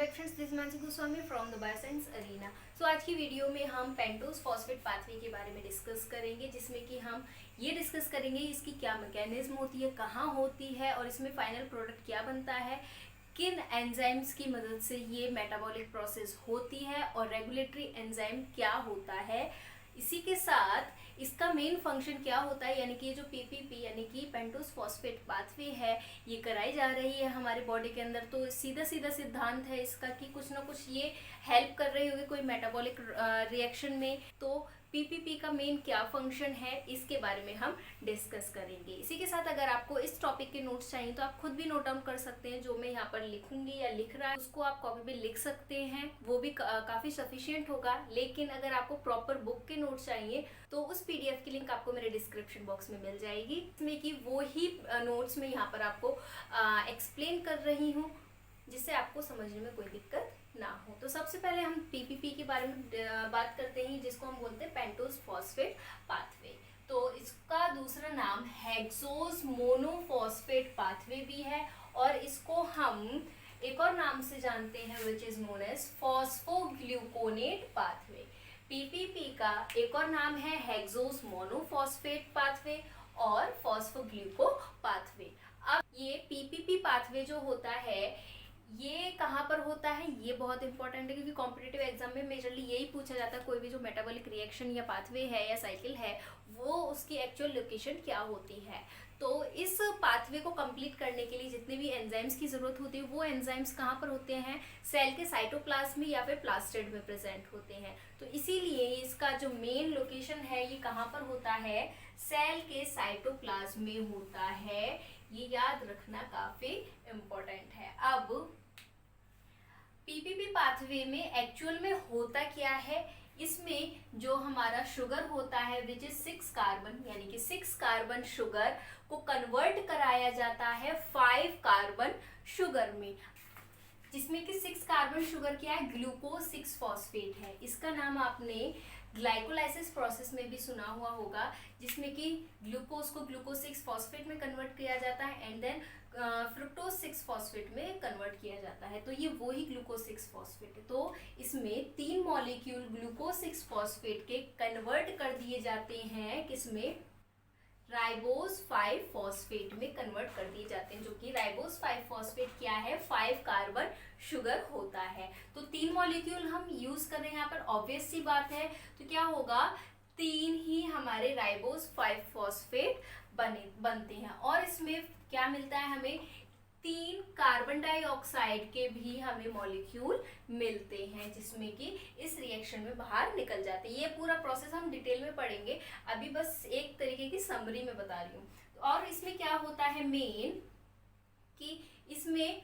Back friends, this Mansi Goswami from the bioscience arena. So आज की video में हम पेंटोज फॉस्फेट पाथवे के बारे में डिस्कस करेंगे, जिसमें कि हम ये डिस्कस करेंगे इसकी क्या मैकेनिज्म होती है, कहाँ होती है और इसमें फाइनल प्रोडक्ट क्या बनता है, किन एंजाइम्स की मदद से ये मेटाबॉलिक प्रोसेस होती है और रेगुलेटरी एंजाइम क्या होता है। इसी के साथ इसका मेन फंक्शन क्या होता है, यानी कि ये जो पीपीपी यानी कि पेंटोज फॉस्फेट पाथवे है ये कराई जा रही है हमारे बॉडी के अंदर, तो सीधा सीधा सिद्धांत है इसका कि कुछ ना कुछ ये हेल्प कर रही होगी कोई मेटाबॉलिक रिएक्शन में। तो पीपीपी का मेन क्या फंक्शन है इसके बारे में हम डिस्कस करेंगे। इसी के साथ अगर आपको इस टॉपिक के नोट्स चाहिए तो आप खुद भी नोट डाउन कर सकते हैं। जो मैं यहाँ पर लिखूंगी या लिख रहा है उसको आप कॉपी पे लिख सकते हैं, वो भी काफ़ी सफिशियंट होगा। लेकिन अगर आपको प्रॉपर बुक के नोट्स चाहिए तो उस पीडीएफ की लिंक आपको मेरे डिस्क्रिप्शन बॉक्स में मिल जाएगी, इसमें कि वो ही नोट्स में यहाँ पर आपको एक्सप्लेन कर रही हूँ, जिससे आपको समझने में कोई दिक्कत ना हो। तो सबसे पहले हम पीपीपी के बारे में बात करते हैं, जिसको हम बोलते हैं पेंटोज फॉस्फेट पाथवे। तो इसका दूसरा नाम हेक्सोज मोनोफॉस्फेट पाथवे भी है और इसको हम एक और नाम से जानते हैं which is known as phosphogluconate pathway. PPP का एक और नाम है हेक्सोज मोनोफॉस्फेट पाथवे और फॉस्फोग्लूको पाथवे। अब ये पीपीपी पाथवे जो होता है ये कहाँ पर होता है, ये बहुत इंपॉर्टेंट है, क्योंकि कॉम्पिटिटिव एग्जाम में मेजरली यही पूछा जाता है। कोई भी जो मेटाबॉलिक रिएक्शन या पाथवे है या साइकिल है वो उसकी एक्चुअल लोकेशन क्या होती है। तो इस पाथवे को कंप्लीट करने के लिए जितने भी एंजाइम्स की जरूरत होती है वो एंजाइम्स कहाँ पर होते हैं, सेल के साइटोप्लाज्म में या फिर प्लास्टिड में प्रेजेंट होते हैं। तो इसीलिए इसका जो मेन लोकेशन है ये कहाँ पर होता है, सेल के साइटोप्लाज्म में होता है। ये याद रखना काफी इम्पोर्टेंट है। अब पीपीपी पाथवे में एक्चुअल में होता क्या है, इसमें जो हमारा शुगर होता है विच इज 6 कार्बन, यानी कि 6 कार्बन शुगर को कन्वर्ट कराया जाता है 5 कार्बन शुगर में, जिसमें कि 6 कार्बन शुगर क्या है, ग्लूकोज 6 फॉस्फेट है। इसका नाम आपने ग्लाइकोलाइसिस प्रोसेस में भी सुना हुआ होगा, जिसमें कि ग्लूकोज को ग्लूकोज 6 फॉस्फेट में कन्वर्ट किया जाता है एंड देन फ्रुक्टोज 6 फॉस्फेट में कन्वर्ट किया जाता है। तो ये वही ग्लूकोज 6 फॉस्फेट है। तो इसमें 3 मॉलिक्यूल ग्लूकोज 6 फॉस्फेट के कन्वर्ट कर दिए जाते हैं, किसमें, राइबोज 5 फॉस्फेट में कन्वर्ट कर दिए जाते हैं, जो कि राइबोज 5 फॉस्फेट क्या है, 5 कार्बन शुगर होता है। तो 3 मॉलिक्यूल हम यूज कर रहे हैं यहाँ पर, ऑब्वियस सी बात है। तो क्या होगा, 3 ही हमारे राइबोज 5 फॉस्फेट बनते हैं और इसमें क्या मिलता है हमें, 3 कार्बन डाइऑक्साइड के भी हमें मॉलिक्यूल मिलते हैं, जिसमें कि इस रिएक्शन में बाहर निकल जाते हैं। ये पूरा प्रोसेस हम डिटेल में पढ़ेंगे, अभी बस एक तरीके की समरी में बता रही हूँ। और इसमें क्या होता है मेन कि इसमें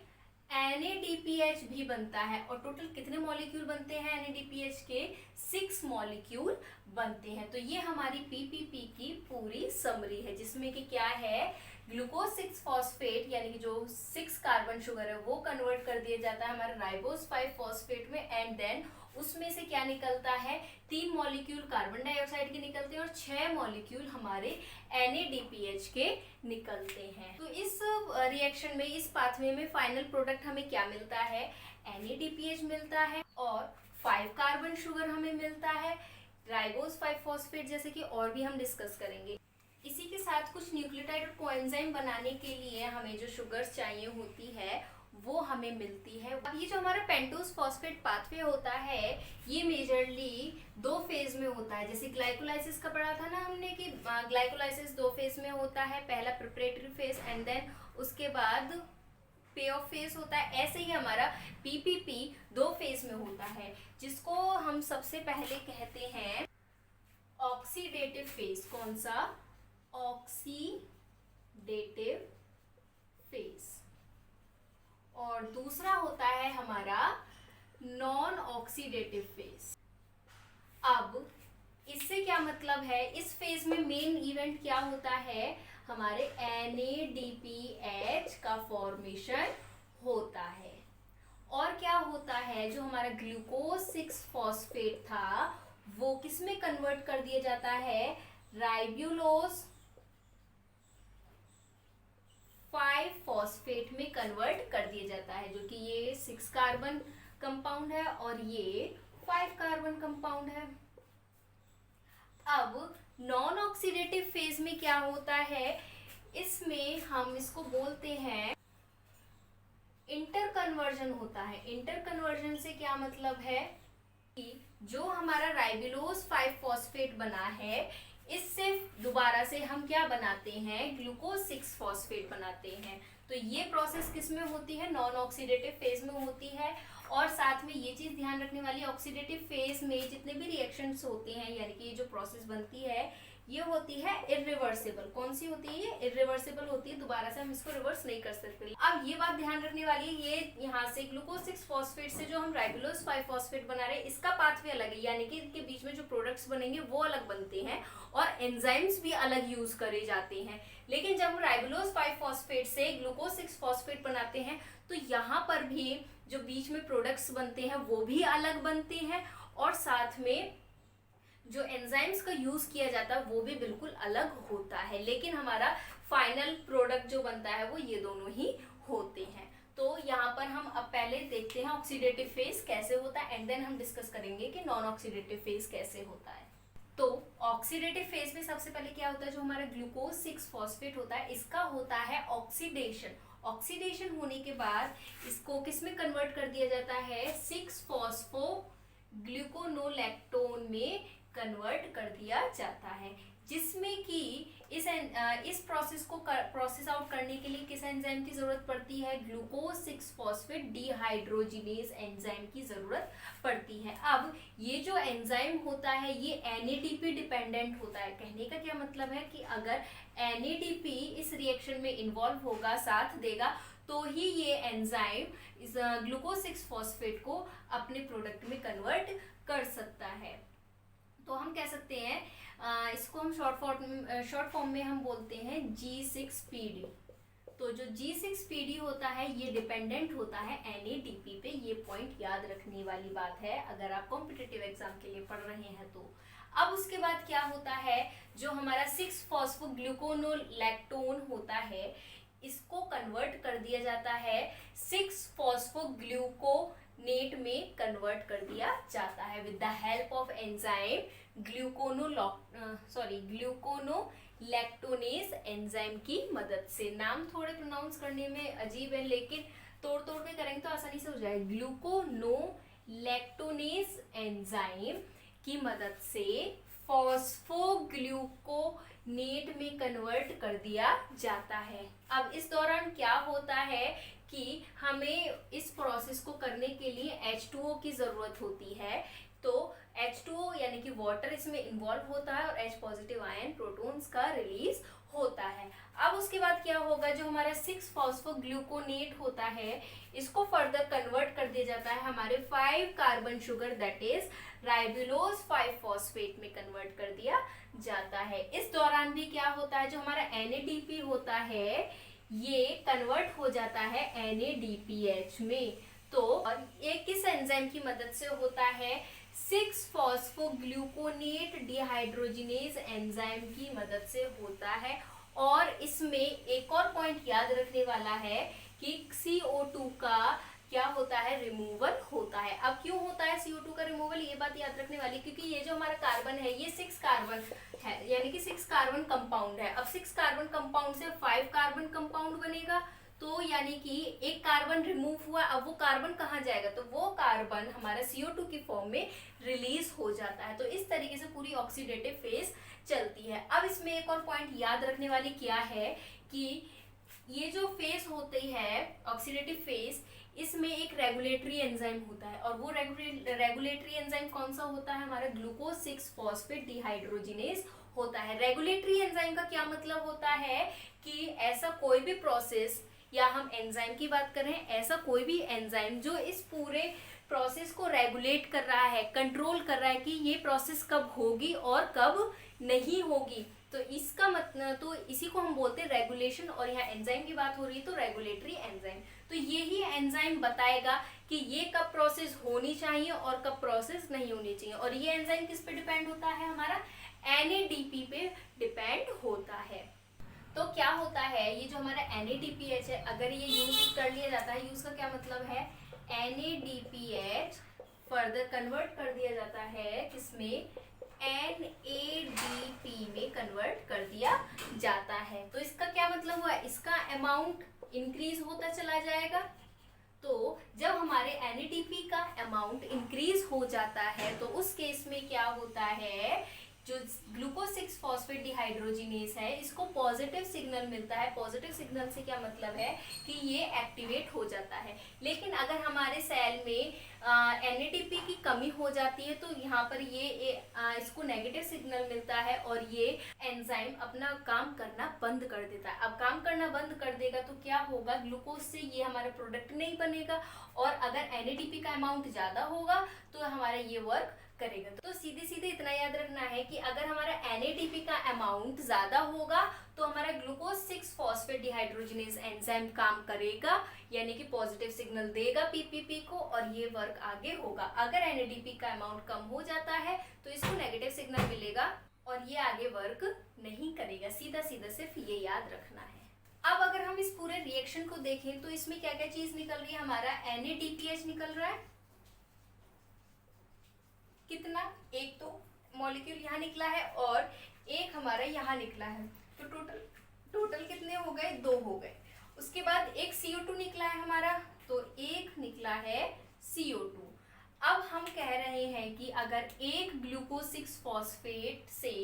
NADPH भी बनता है और टोटल कितने मॉलिक्यूल बनते हैं NADPH के, 6 मॉलिक्यूल बनते हैं। तो ये हमारी पीपीपी की पूरी समरी है, जिसमें कि क्या है, ग्लूकोज 6 फॉस्फेट यानी कि जो 6 कार्बन शुगर है वो कन्वर्ट कर दिया जाता है हमारे राइबोज 5 फॉस्फेट में एंड देन उसमें से क्या निकलता है, 3 मॉलिक्यूल कार्बन डाइऑक्साइड के निकलते हैं और 6 मॉलिक्यूल हमारे NADPH के निकलते हैं। तो इस रिएक्शन में, इस पाथवे में फाइनल प्रोडक्ट हमें क्या मिलता है, NADPH मिलता है और 5 कार्बन शुगर हमें मिलता है, राइबोज 5 फॉस्फेट, जैसे कि और भी हम डिस्कस करेंगे। इसी के साथ कुछ न्यूक्लियोटाइड और कोएंजाइम बनाने के लिए हमें जो शुगर्स चाहिए होती है वो हमें मिलती है। अब ये जो हमारा पेंटोज फॉस्फेट पाथवे होता है ये मेजरली 2 फेज में होता है। जैसे ग्लाइकोलाइसिस का पढ़ा था ना हमने कि ग्लाइकोलाइसिस 2 फेज में होता है, पहला प्रिपरेटरी फेज एंड देन उसके बाद पे ऑफ फेज होता है। ऐसे ही हमारा पीपीपी 2 फेज में होता है, जिसको हम सबसे पहले कहते हैं ऑक्सीडेटिव फेज। कौन सा, ऑक्सीडेटिव फेज। और दूसरा होता है हमारा नॉन ऑक्सीडेटिव फेज। अब इससे क्या मतलब है, इस फेज में मेन इवेंट क्या होता है, हमारे NADPH का फॉर्मेशन होता है। और क्या होता है, जो हमारा ग्लूकोज 6 फॉस्फेट था वो किसमें कन्वर्ट कर दिया जाता है, राइब्यूलोज 5 फॉस्फेट में कन्वर्ट कर दिया जाता है, जो कि ये 6 कार्बन कंपाउंड है और ये 5 कार्बन कंपाउंड है। अब नॉन ऑक्सीडेटिव फेज में क्या होता है, इसमें हम इसको बोलते हैं इंटर कन्वर्जन होता है। इंटर कन्वर्जन से क्या मतलब है कि जो हमारा राइबोलोज 5 फॉस्फेट बना है, इससे दोबारा से हम क्या बनाते हैं, ग्लूकोज 6 फॉस्फेट बनाते हैं। तो ये प्रोसेस किस में होती है, नॉन ऑक्सीडेटिव फेज में होती है। और साथ में ये चीज ध्यान रखने वाली, ऑक्सीडेटिव फेज में जितने भी रिएक्शंस होते हैं, यानी कि ये जो प्रोसेस बनती है ये होती है इरिवर्सिबल। कौन सी होती है ये, इरिवर्सिबल होती है, दोबारा से हम इसको रिवर्स नहीं कर सकते। अब ये बात ध्यान रखने वाली है, ये यहाँ से ग्लूकोज 6 फॉस्फेट से जो हम राइबोलोज 5 फॉस्फेट बना रहे हैं, इसका पाथवे अलग है, यानी कि इनके बीच में जो प्रोडक्ट्स बनेंगे वो अलग बनते हैं और एंजाइम्स भी अलग यूज करे जाते हैं। लेकिन जब हम राइबोलोज 5 फॉस्फेट से ग्लूकोज 6 फॉस्फेट बनाते हैं तो यहाँ पर भी जो बीच में प्रोडक्ट्स बनते हैं वो भी अलग बनते हैं और साथ में जो एंजाइम्स का यूज किया जाता है वो भी बिल्कुल अलग होता है। लेकिन हमारा फाइनल प्रोडक्ट जो बनता है वो ये दोनों ही होते हैं। तो यहाँ पर हम अब पहले देखते हैं ऑक्सीडेटिव फेज कैसे होता है एंड देन हम डिस्कस करेंगे कि नॉन ऑक्सीडेटिव फेज कैसे होता है। तो ऑक्सीडेटिव फेज में सबसे पहले क्या होता है, जो हमारा ग्लूकोज 6 फॉस्फेट होता है इसका होता है ऑक्सीडेशन। ऑक्सीडेशन होने के बाद इसको किस में कन्वर्ट कर दिया जाता है, 6 फॉस्फो ग्लूकोनोलैक्टोन में कन्वर्ट कर दिया जाता है, जिसमें कि इस प्रोसेस को प्रोसेस आउट करने के लिए किस एंजाइम की जरूरत पड़ती है, ग्लूकोज 6 फॉस्फेट डिहाइड्रोजिनेज एंजाइम की जरूरत पड़ती है। अब ये जो एंजाइम होता है ये NADP डिपेंडेंट होता है। कहने का क्या मतलब है कि अगर NADP इस रिएक्शन में इन्वॉल्व होगा, साथ देगा, तो ही ये एंजाइम इस ग्लूकोज 6 फॉस्फेट को अपने प्रोडक्ट में कन्वर्ट कर सकता है। तो हम कह सकते हैं इसको हम शॉर्ट फॉर्म में हम बोलते हैं G6PD। तो जो G6PD होता है ये डिपेंडेंट होता है NADP पे। ये पॉइंट याद रखने वाली बात है अगर आप कॉम्पिटिटिव एग्जाम के लिए पढ़ रहे हैं तो। अब उसके बाद क्या होता है, जो हमारा 6 फॉस्फोग्लूकोनोलैक्टोन होता है इसको कन्वर्ट कर दिया जाता है 6 फॉस्फोग्लूकोनेट में कन्वर्ट कर दिया जाता है with the help of enzyme gluconolactonase enzyme की मदद से। नाम थोड़े प्रोनाउंस करने में अजीब है लेकिन तोड़ तोड़ के करेंगे तो आसानी से हो जाए। ग्लूकोनोलैक्टोनेज एंजाइम की मदद से फॉस्फोग्लूकोनेट में कन्वर्ट कर दिया जाता है। अब इस दौरान क्या होता है कि हमें इस प्रोसेस को करने के लिए H2O की जरूरत होती है। तो H2O यानी कि वाटर इसमें इन्वॉल्व होता है और H पॉजिटिव आयन प्रोटॉन्स का रिलीज होता है। अब उसके बाद क्या होगा, जो हमारा 6 फॉस्फोग्लूकोनेट होता है इसको फर्दर कन्वर्ट कर दिया जाता है हमारे 5 carbon sugar that is राइबोलोज 5 phosphate में कन्वर्ट कर दिया जाता है। इस दौरान भी क्या होता है, जो हमारा NADP होता है ये कन्वर्ट हो जाता है NADPH में। तो और ये किस एंजाइम की मदद से होता है, 6 फॉस्फोग्लूकोनेट डिहाइड्रोजिनेज एंजाइम की मदद से होता है। और इसमें एक और पॉइंट याद रखने वाला है कि CO2 का क्या होता है, रिमूवल होता है। अब क्यों होता है CO2 का रिमूवल, ये बात याद रखने वाली, क्योंकि ये जो हमारा कार्बन है ये 6 कार्बन है, यानी कि 6 कार्बन कंपाउंड है। अब 6 कार्बन कंपाउंड से 5 कार्बन कंपाउंड बनेगा, तो यानी कि एक कार्बन रिमूव हुआ, अब वो कार्बन कहाँ जाएगा, तो वो कार्बन हमारा CO2 की फॉर्म में रिलीज हो जाता है। तो इस तरीके से पूरी ऑक्सीडेटिव फेज चलती है। अब इसमें एक और पॉइंट याद रखने वाली क्या है कि ये जो फेज होती है ऑक्सीडेटिव फेज, इसमें एक रेगुलेटरी एंजाइम होता है और वो रेगुलेटरी एंजाइम कौन सा होता है, हमारा ग्लूकोज 6 फॉस्फेट डिहाइड्रोजिनेज होता है। रेगुलेटरी एंजाइम का क्या मतलब होता है कि ऐसा कोई भी प्रोसेस, या हम एंजाइम की बात कर रहे हैं, ऐसा कोई भी एंजाइम जो इस पूरे प्रोसेस को रेगुलेट कर रहा है, कंट्रोल कर रहा है कि ये प्रोसेस कब होगी और कब नहीं होगी। तो इसका मतलब, तो इसी को हम बोलते हैं रेगुलेशन। और यहाँ एंजाइम की बात हो रही है तो रेगुलेटरी एंजाइम। तो यही एंजाइम बताएगा कि ये कब प्रोसेस होनी चाहिए और कब प्रोसेस नहीं होनी चाहिए। और ये एंजाइम किस पे डिपेंड होता है, हमारा NADP पे डिपेंड होता है। तो क्या होता है, ये जो हमारा NADPH है, अगर ये यूज कर लिया जाता है, यूज का क्या मतलब है, NADPH फर्दर कन्वर्ट कर दिया जाता है किसमें, NADP में कन्वर्ट कर दिया जाता है। तो इसका क्या मतलब हुआ, इसका अमाउंट इंक्रीज होता चला जाएगा। तो जब हमारे NADP का अमाउंट इंक्रीज हो जाता है तो उस केस में क्या होता है, जो ग्लूकोज 6 फॉस्फेट डिहाइड्रोजिनेज है इसको पॉजिटिव सिग्नल मिलता है। पॉजिटिव सिग्नल से क्या मतलब है कि ये एक्टिवेट हो जाता है। लेकिन अगर हमारे सेल में NADP की कमी हो जाती है तो यहाँ पर इसको नेगेटिव सिग्नल मिलता है और ये एंजाइम अपना काम करना बंद कर देता है। अब काम करना बंद कर देगा तो क्या होगा, ग्लूकोज से ये हमारा प्रोडक्ट नहीं बनेगा और अगर NADP का अमाउंट ज़्यादा होगा तो हमारा ये वर्क करेगा। तो सीधे सीधे इतना याद रखना है कि अगर हमारा NADP का अमाउंट ज्यादा होगा तो हमारा ग्लूकोज 6 फॉस्फेट डिहाइड्रोजिनेज एंजाइम काम करेगा, यानी कि पॉजिटिव सिग्नल देगा PPP को और ये वर्क आगे होगा। अगर NADP का अमाउंट कम हो जाता है तो इसको नेगेटिव सिग्नल मिलेगा और ये आगे वर्क नहीं करेगा। सीधा सीधा सिर्फ ये याद रखना है। अब अगर हम इस पूरे रिएक्शन को देखें तो इसमें क्या क्या चीज निकल रही है, हमारा NADPH निकल रहा है। कितना, एक तो मॉलिक्यूल यहाँ निकला है और एक हमारा यहाँ निकला है, तो टोटल कितने हो गए, 2 हो गए। उसके बाद एक CO2 निकला है हमारा, तो एक निकला है CO2। अब हम कह रहे हैं कि अगर एक ग्लूकोज 6 फॉस्फेट से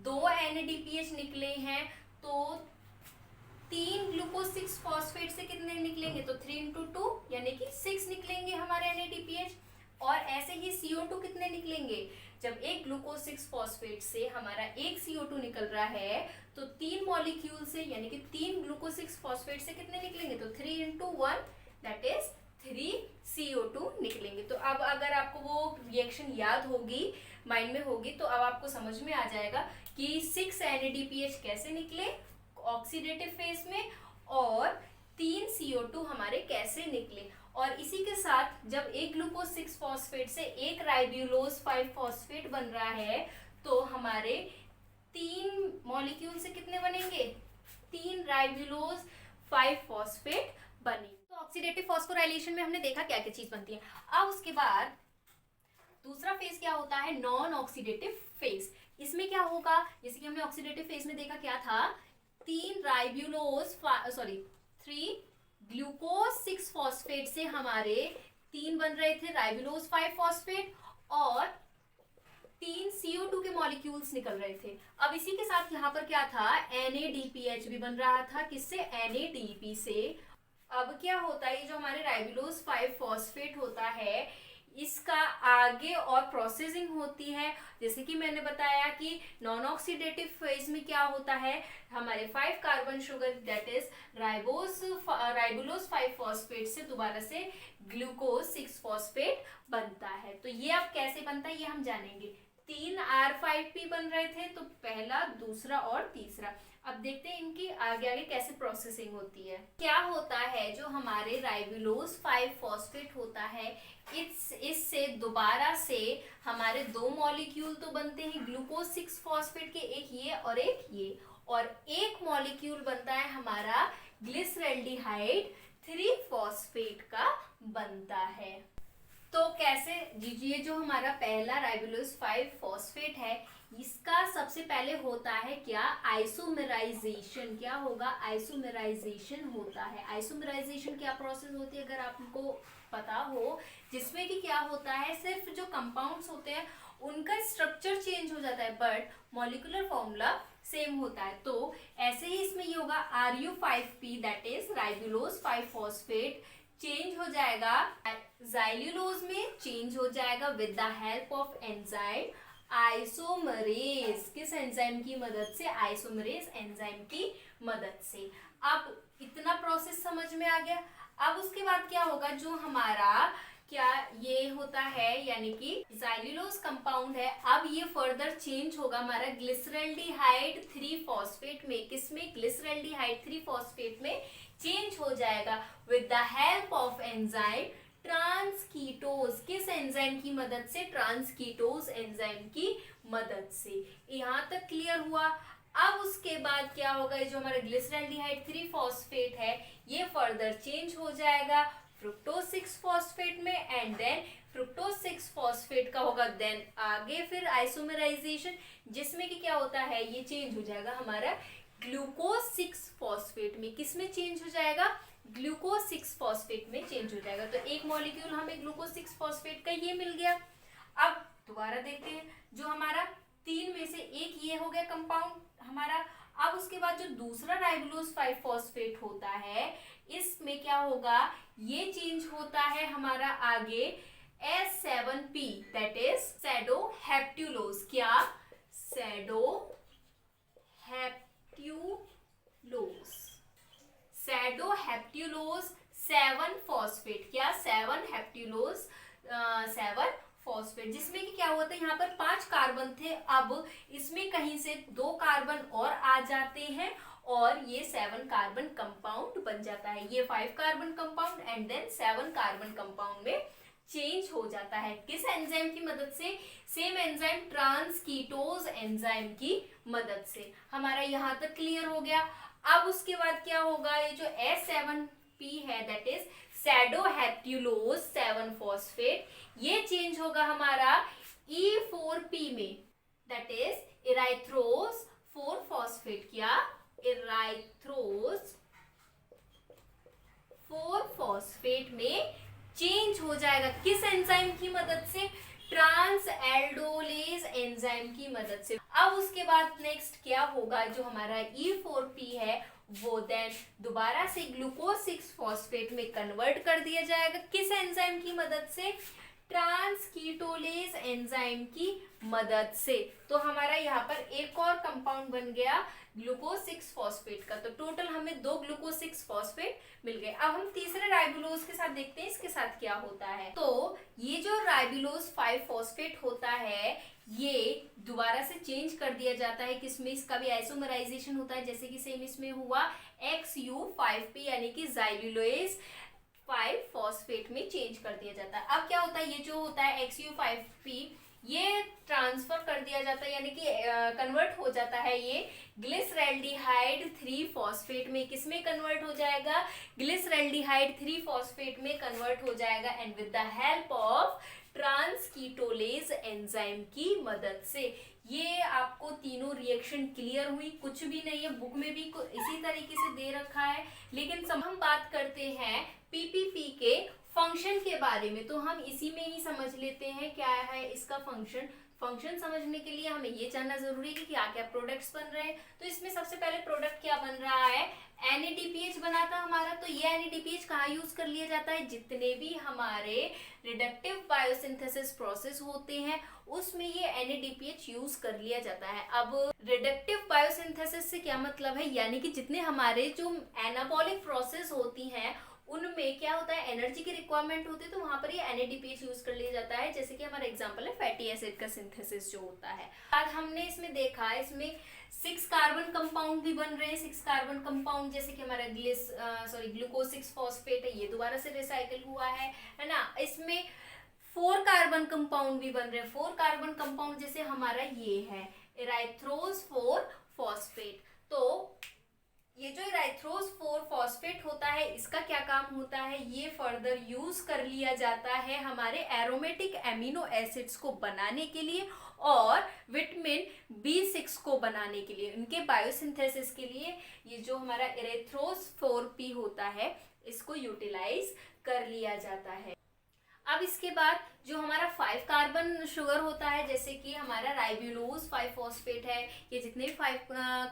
2 NADPH निकले हैं तो 3 ग्लूकोज 6 फॉस्फेट से कितने निकलेंगे, तो 3 × 2 यानी कि 6 निकलेंगे हमारे NADPH। और ऐसे ही CO2 कितने निकलेंगे, जब एक ग्लूकोज 6 फॉस्फेट से हमारा एक CO2 निकल रहा है तो 3 मॉलिक्यूल से यानी कि 3 ग्लूकोज 6 फॉस्फेट से कितने निकलेंगे, तो 3 × 1 दैट इज 3 CO2 निकलेंगे। तो अब अगर आपको वो रिएक्शन याद होगी, माइंड में होगी, तो अब आपको समझ में आ जाएगा कि 6 NADPH कैसे निकले ऑक्सीडेटिव फेज में और 3 CO2 हमारे कैसे निकले। और इसी के साथ जब एक ग्लूकोज 6 फॉस्फेट से एक राइबुलोज 5 फॉस्फेट बन रहा है तो हमारे 3 मॉलिक्यूल से कितने बनेंगे, 3 राइबुलोज 5 फॉस्फेट बनेंगे। तो ऑक्सीडेटिव फॉस्फोराइलेशन में हमने देखा क्या क्या चीज बनती है। अब उसके बाद दूसरा फेज क्या होता है, नॉन ऑक्सीडेटिव फेज। इसमें क्या होगा, जैसे कि हमने ऑक्सीडेटिव फेज में देखा क्या था, 3 ग्लूकोज 6 फॉस्फेट से हमारे 3 बन रहे थे राइबुलोज 5 फॉस्फेट और 3 CO2 के मॉलिक्यूल्स निकल रहे थे। अब इसी के साथ यहाँ पर क्या था, NADPH भी बन रहा था, किससे, NADP से। अब क्या होता है, जो हमारे राइबुलोज 5 फॉस्फेट होता है इसका आगे और प्रोसेसिंग होती है। जैसे कि मैंने बताया कि नॉन ऑक्सीडेटिव फेज में क्या होता है, हमारे 5 carbon sugar that is ribulose 5 phosphate से दोबारा से ग्लूकोज 6 फॉस्फेट बनता है। तो ये अब कैसे बनता है ये हम जानेंगे। 3 R5P बन रहे थे, तो पहला, दूसरा और तीसरा। अब देखते हैं इनकी आगे आगे कैसे प्रोसेसिंग होती है। क्या होता है, जो हमारे राइबुलोज 5 फॉस्फेट होता है इससे दोबारा से हमारे 2 मॉलिक्यूल तो बनते हैं ग्लूकोज 6 फॉस्फेट के, एक ये और एक ये, और एक मॉलिक्यूल बनता है हमारा ग्लिसरैल्डिहाइड 3 फॉस्फेट का बनता है। तो कैसे जी, ये जो हमारा पहला राइबुलोज 5 फॉस्फेट है इसका सबसे पहले होता है क्या, आइसोमेराइजेशन। क्या होगा, आइसोमेराइजेशन होता है। आइसोमेराइजेशन क्या प्रोसेस होती है अगर आपको पता हो, जिसमें कि क्या होता है, सिर्फ जो कंपाउंड्स होते हैं उनका स्ट्रक्चर चेंज हो जाता है बट मॉलिक्यूलर फॉर्मूला सेम होता है। तो ऐसे ही इसमें ये होगा RU5P that is ribulose 5 phosphate change हो जाएगा ज़ाइल्यूलोज में, चेंज हो जाएगा with the help of enzyme isomerase. किस एंजाइम की मदद से, आइसोमरेज एंजाइम की मदद से। अब इतना प्रोसेस समझ में आ गया। अब उसके बाद क्या होगा, जो हमारा क्या ये होता है यानी कि ज़ाइल्यूलोज कंपाउंड है, अब ये फर्दर चेंज होगा हमारा ग्लिसरैल्डिहाइड 3 फॉस्फेट में। किसमें, ग्लिसरैल्डिहाइड 3 फॉस्फेट में चेंज हो जाएगा with the help of enzyme transketose. किस एंजाइम की मदद से, ट्रांसकीटोज एंजाइम की मदद से। यहाँ तक क्लियर हुआ। अब उसके बाद क्या होगा, जो हमारा ग्लिसरैल्डिहाइड 3 फॉस्फेट है ये फर्दर चेंज हो जाएगा फ्रुक्टोज 6 फॉस्फेट में, एंड देन फ्रुक्टोज 6 फॉस्फेट का होगा देन आगे फिर आइसोमराइजेशन, जिसमें कि क्या होता है, ये चेंज हो जाएगा हमारा ग्लूकोज 6 फॉस्फेट में। किस में चेंज हो जाएगा, ग्लूकोज 6 फॉस्फेट में चेंज हो जाएगा। तो एक मॉलिक्यूल हमें ग्लूकोज 6 फॉस्फेट का ये मिल गया। अब दोबारा देखते हैं, जो हमारा 3 में से एक ये हो गया कंपाउंड हमारा। अब उसके बाद जो दूसरा राइबोलोज 5 फॉस्फेट होता है, इसमें क्या होगा, ये चेंज होता है हमारा आगे S7P, दैट इज सैडोहेप्ट्यूलोज। क्या, सैडोहेप्ट्यूलोज, सैडोहेप्ट्यूलोज 7 फॉस्फेट। क्या, 7 हेप्ट्यूलोज 7 फॉस्फेट, जिसमें कि क्या हुआ था, यहाँ पर 5 कार्बन थे, अब इसमें कहीं से 2 कार्बन और आ जाते हैं और ये 7 कार्बन कंपाउंड बन जाता है। ये 5 carbon compound and then 7 carbon compound में चेंज हो जाता है। किस एंजाइम की मदद से, सेम एंजाइम ट्रांसकीटोज एंजाइम की मदद से। हमारा यहाँ तक क्लियर हो गया। अब उसके बाद क्या होगा, ये जो S7P है दैट इज सैडोहेप्ट्यूलोज 7 फॉस्फेट, ये चेंज होगा हमारा E4P में, दैट इज इराइथ्रोज 4 फॉस्फेट। क्या, इराइथ्रोज 4 फॉस्फेट में चेंज हो जाएगा। किस एंजाइम की मदद से, ट्रांस एल्डोलेज एंजाइम की मदद से। अब उसके बाद नेक्स्ट क्या होगा, जो हमारा E4P है वो देन दोबारा से ग्लूकोज 6 फॉस्फेट में कन्वर्ट कर दिया जाएगा। किस एंजाइम की मदद से, ट्रांसकीटोलेज एंजाइम की मदद से। तो हमारा यहाँ पर एक और कंपाउंड बन गया ग्लूकोज 6 फॉस्फेट का। तो टोटल हमें 2 ग्लूकोज 6 फॉस्फेट मिल गए। अब हम तीसरे राइबोलोज के साथ देखते हैं इसके साथ क्या होता है। तो ये जो राइबोलोज 5 फॉस्फेट होता है, ये दोबारा से चेंज कर दिया जाता है किसमें, इसका भी आइसोमराइजेशन होता है, जैसे कि सेम इसमें हुआ XU5P यानी कि ज़ाइलुलोज 5 फॉस्फेट में चेंज कर दिया जाता है। अब क्या होता है, ये जो होता है XU5P, ये ट्रांसफर कर दिया जाता है यानी कि कन्वर्ट हो जाता है ये ग्लिसरैल्डिहाइड 3 फॉस्फेट में। किसमें कन्वर्ट हो जाएगा, ग्लिसरैल्डिहाइड 3 फॉस्फेट में कन्वर्ट हो जाएगा, and with the help of transketolase enzyme की मदद से। ये आपको तीनों रिएक्शन क्लियर हुई, कुछ भी नहीं है, बुक में भी इसी तरीके से दे रखा है। लेकिन हम बात करते हैं पीपीपी के फंक्शन के बारे में, तो हम इसी में ही समझ लेते हैं क्या है इसका फंक्शन। फंक्शन समझने के लिए हमें ये जानना जरूरी है कि क्या क्या प्रोडक्ट्स बन रहे हैं। तो इसमें सबसे पहले प्रोडक्ट क्या बन रहा है, NADPH बना था हमारा। तो ये NADPH कहाँ यूज कर लिया जाता है, जितने भी हमारे रिडक्टिव बायोसिंथेसिस प्रोसेस होते हैं उसमें ये NADPH यूज कर लिया जाता है। अब रिडक्टिव बायोसिंथेसिस से क्या मतलब है, यानी कि जितने हमारे जो एनाबॉलिक प्रोसेस होती हैं उनमें क्या होता है, एनर्जी की रिक्वायरमेंट होती है, तो वहां पर ये NADPH यूज कर लिया जाता है। जैसे कि हमारा एग्जांपल है फैटी एसिड का सिंथेसिस जो होता है। आज हमने इसमें देखा, इसमें 6 कार्बन कंपाउंड भी बन रहे हैं। 6 कार्बन कंपाउंड जैसे कि हमारा ग्लूकोज 6 फॉस्फेट है, ये दोबारा से रिसाइकिल हुआ है ना। इसमें 4 कार्बन कंपाउंड भी बन रहे हैं। 4 कार्बन कंपाउंड जैसे हमारा ये है इराइथ्रोज 4 फॉस्फेट। तो ये जो इराइथ्रोज 4 फॉस्फेट होता है, इसका क्या काम होता है, ये फर्दर यूज कर लिया जाता है हमारे एरोमेटिक एमिनो एसिड्स को बनाने के लिए और विटामिन B6 को बनाने के लिए, इनके बायोसिंथेसिस के लिए ये जो हमारा इराइथ्रोज 4P होता है इसको यूटिलाइज कर लिया जाता है। अब इसके बाद जो हमारा 5 कार्बन शुगर होता है, जैसे कि हमारा राइबोलोज 5 फॉस्फेट है, ये जितने भी 5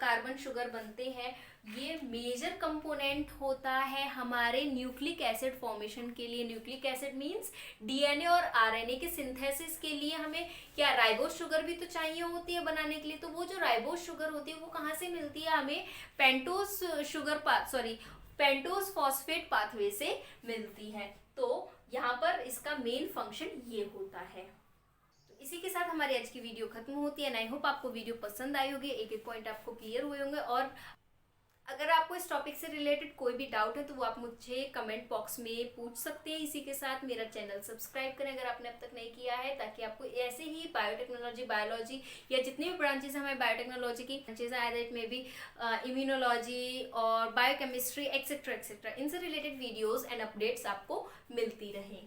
कार्बन शुगर बनते हैं ये मेजर कंपोनेंट होता है हमारे न्यूक्लिक एसिड फॉर्मेशन के लिए। न्यूक्लिक एसिड मींस DNA और RNA के सिंथेसिस के लिए हमें क्या राइबोज शुगर भी तो चाहिए होती है बनाने के लिए। तो वो जो राइबोज शुगर होती है वो कहाँ से मिलती है, हमें पेंटोज फॉस्फेट पाथवे से मिलती है। तो यहाँ पर इसका मेन फंक्शन ये होता है। तो इसी के साथ हमारी आज की वीडियो खत्म होती है। आई होप आपको वीडियो पसंद आई होगी, एक एक पॉइंट आपको क्लियर हुए होंगे और अगर आपको इस टॉपिक से रिलेटेड कोई भी डाउट है तो वो आप मुझे कमेंट बॉक्स में पूछ सकते हैं। इसी के साथ मेरा चैनल सब्सक्राइब करें अगर आपने अब तक नहीं किया है, ताकि आपको ऐसे ही बायोटेक्नोलॉजी, बायोलॉजी या जितनी भी ब्रांचेस हमें बायोटेक्नोलॉजी की ब्रांचेस हैं, दैट मे बी इम्यूनोलॉजी और बायोकेमिस्ट्री एक्सेट्रा एक्सेट्रा, इनसे रिलेटेड वीडियोज़ एंड अपडेट्स आपको मिलती रहें।